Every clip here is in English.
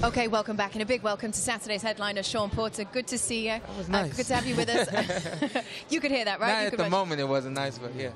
Okay, welcome back, and a big welcome to Saturday's headliner, Shawn Porter. Good to see you. That was nice. Good to have you with us. You could hear that, right? Not at the moment it wasn't nice, but yeah.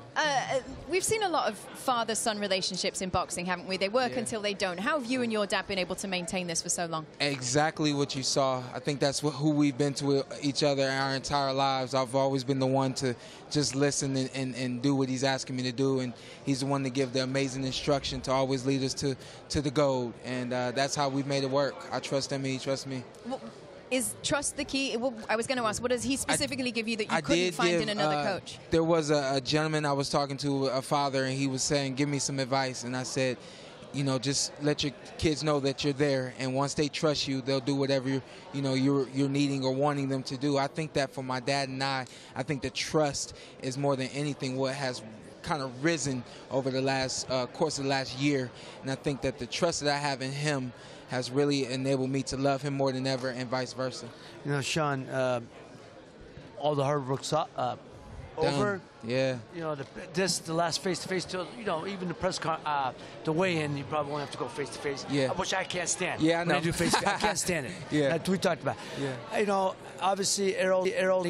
We've seen a lot of father-son relationships in boxing, haven't we? They work until they don't. How have you and your dad been able to maintain this for so long? Exactly what you saw. I think that's who we've been to each other our entire lives. I've always been the one to just listen and do what he's asking me to do, and he's the one to give the amazing instruction to always lead us to the goal, and that's how we've made it work. I trust him and he trusts me. Well, is trust the key? Well, I was going to ask, what does he specifically give you that you couldn't find in another coach? There was a gentleman I was talking to, a father, and he was saying, give me some advice, and I said, you know, just let your kids know that you're there, and once they trust you, they'll do whatever you're needing or wanting them to do. I think that for my dad and I think the trust is more than anything what has kind of risen over the last course of the last year, and I think that the trust that I have in him has really enabled me to love him more than ever, and vice versa. You know, Shawn, all the hard work's over. Yeah. You know, the last face-to-face, you know, even the the weigh-in, you probably won't have to go face-to-face. Yeah. Which I can't stand. Yeah, I know. When I do face-to-face, I can't stand it. Yeah. We talked about. Yeah. You know, obviously, Errol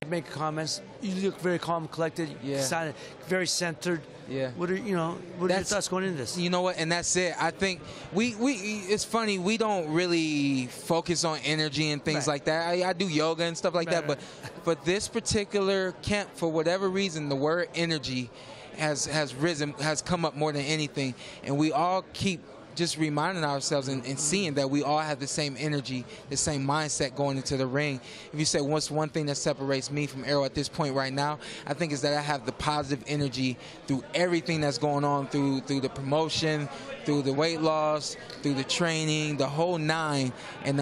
make comments. You look very calm, collected. Yeah. Sounded very centered. Yeah. What are your thoughts going into this? You know what, and that's it. I think it's funny, we don't really focus on energy and things like that. I do yoga and stuff like that, but for this particular camp, for whatever reason, the word energy has risen, has come up more than anything, and we all keep just reminding ourselves and seeing that we all have the same energy, the same mindset going into the ring. If you say what's one thing that separates me from Errol at this point right now, I think is that I have the positive energy through everything that's going on, through the promotion, through the weight loss, through the training, the whole nine, and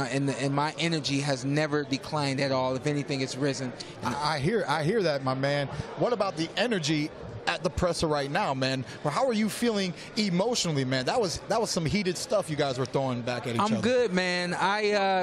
my energy has never declined at all. If anything, it's risen. I hear that, my man. What about the energy at the presser right now, man? Well, how are you feeling emotionally, man? That was some heated stuff you guys were throwing back at each other. I'm good, man.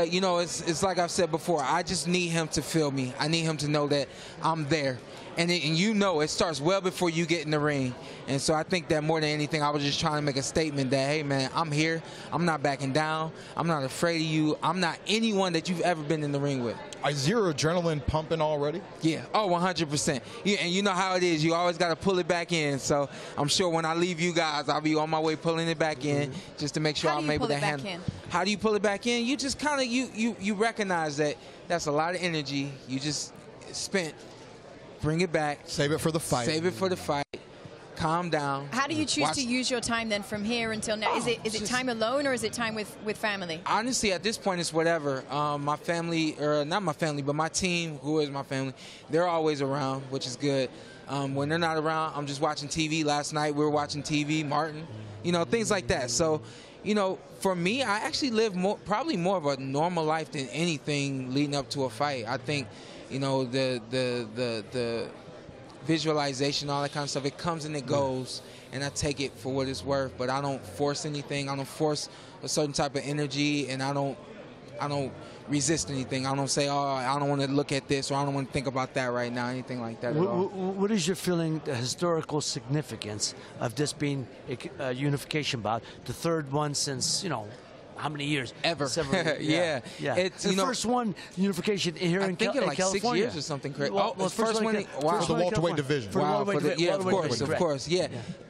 You know, it's like I've said before, I just need him to feel me. I need him to know that I'm there. And you know, it starts well before you get in the ring. And so I think that more than anything, I was just trying to make a statement that, hey, man, I'm here. I'm not backing down. I'm not afraid of you. I'm not anyone that you've ever been in the ring with. Is your adrenaline pumping already? Yeah. Oh, 100%. Yeah, and you know how it is. You always got to pull it back in. So I'm sure when I leave you guys, I'll be on my way pulling it back in just to make sure I'm able to handle. How do you pull it back in? You just kind of, you recognize that that's a lot of energy you just spent. Bring it back. Save it for the fight. Save it for the fight. Calm down. How do you choose to use your time then from here until now? Is it time alone or is it time with family? Honestly, at this point, it's whatever. My family, or not my family, but my team, who is my family, they're always around, which is good. When they're not around, I'm just watching TV. Last night, we were watching TV, Martin, you know, things like that. So, you know, for me, I actually live probably more of a normal life than anything leading up to a fight. I think, you know, the visualization, all that kind of stuff, it comes and it goes, and I take it for what it's worth, but I don't force anything. I don't force a certain type of energy, and I don't resist anything. I don't say, oh, I don't want to look at this, or I don't want to think about that right now, anything like that at all. What is your feeling, the historical significance of this being a unification bout, the third one since, you know, how many years? Ever. Yeah. It's the first one, unification here in California. Like 6 years or something crazy. Well, the first one. Wow. For the welterweight division. Wow. Of course. Yeah.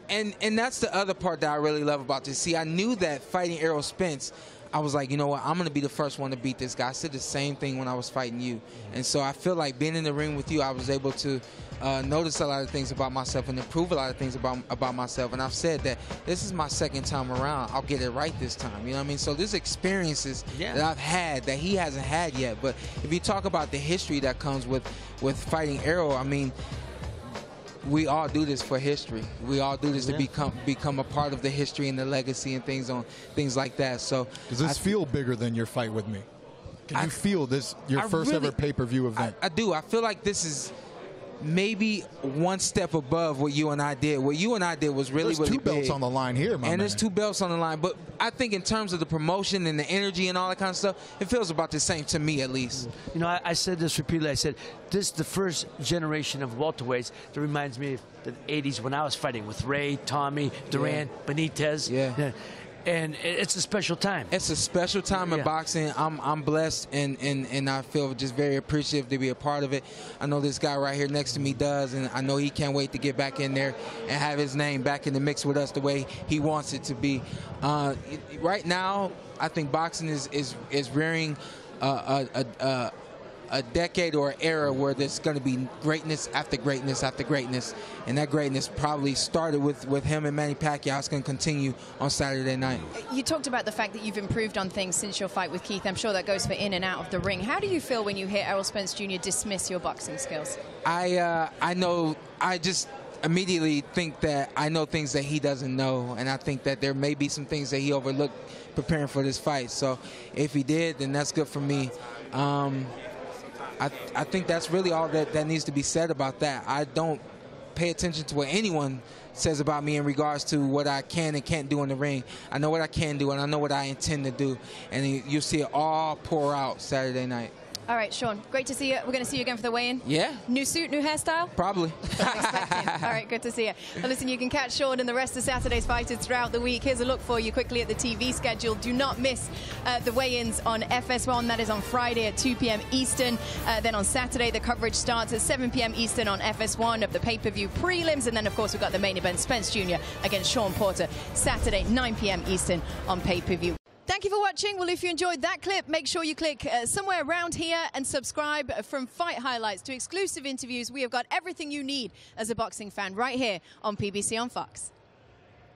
And that's the other part that I really love about this. See, I knew that fighting Errol Spence, I was like, you know what, I'm going to be the first one to beat this guy. I said the same thing when I was fighting you. And so I feel like being in the ring with you, I was able to notice a lot of things about myself and improve a lot of things about myself. And I've said that this is my second time around. I'll get it right this time. You know what I mean? So there's experiences that I've had that he hasn't had yet. But if you talk about the history that comes with fighting Errol, I mean, we all do this for history. We all do this to become a part of the history and the legacy and things like that. So does this feel bigger than your fight with me? Can you feel this, your first ever pay-per-view event? I do. I feel like this is maybe one step above what you and I did. What you and I did was really, really big. There's 2 belts on the line here, my man. And there's 2 belts on the line. But I think in terms of the promotion and the energy and all that kind of stuff, it feels about the same to me, at least. You know, I said this repeatedly. I said, this is the first generation of welterweights that reminds me of the 80s when I was fighting with Ray, Tommy, Duran, Benitez. And it's a special time. It's a special time in boxing. I'm blessed and I feel just very appreciative to be a part of it. I know this guy right here next to me does, and I know he can't wait to get back in there and have his name back in the mix with us the way he wants it to be. Right now, I think boxing is rearing a decade or an era where there's going to be greatness after greatness after greatness, and that greatness probably started with him and Manny Pacquiao. It's going to continue on Saturday night. You talked about the fact that you've improved on things since your fight with Keith. I'm sure that goes for in and out of the ring. How do you feel when you hear Errol Spence Jr. dismiss your boxing skills? I know, I just immediately think that I know things that he doesn't know, and I think that there may be some things that he overlooked preparing for this fight. So if he did, then that's good for me. I think that's really all that needs to be said about that. I don't pay attention to what anyone says about me in regards to what I can and can't do in the ring. I know what I can do, and I know what I intend to do, and you'll see it all pour out Saturday night. All right, Shawn, great to see you. We're going to see you again for the weigh-in. Yeah. New suit, new hairstyle? Probably. All right, good to see you. Well, listen, you can catch Shawn and the rest of Saturday's fighters throughout the week. Here's a look for you quickly at the TV schedule. Do not miss the weigh-ins on FS1. That is on Friday at 2 p.m. Eastern. Then on Saturday, the coverage starts at 7 p.m. Eastern on FS1 of the pay-per-view prelims. And then, of course, we've got the main event, Spence Jr. against Shawn Porter, Saturday, 9 p.m. Eastern on pay-per-view. Thank you for watching. Well, if you enjoyed that clip, make sure you click somewhere around here and subscribe. From fight highlights to exclusive interviews, we have got everything you need as a boxing fan right here on PBC on Fox.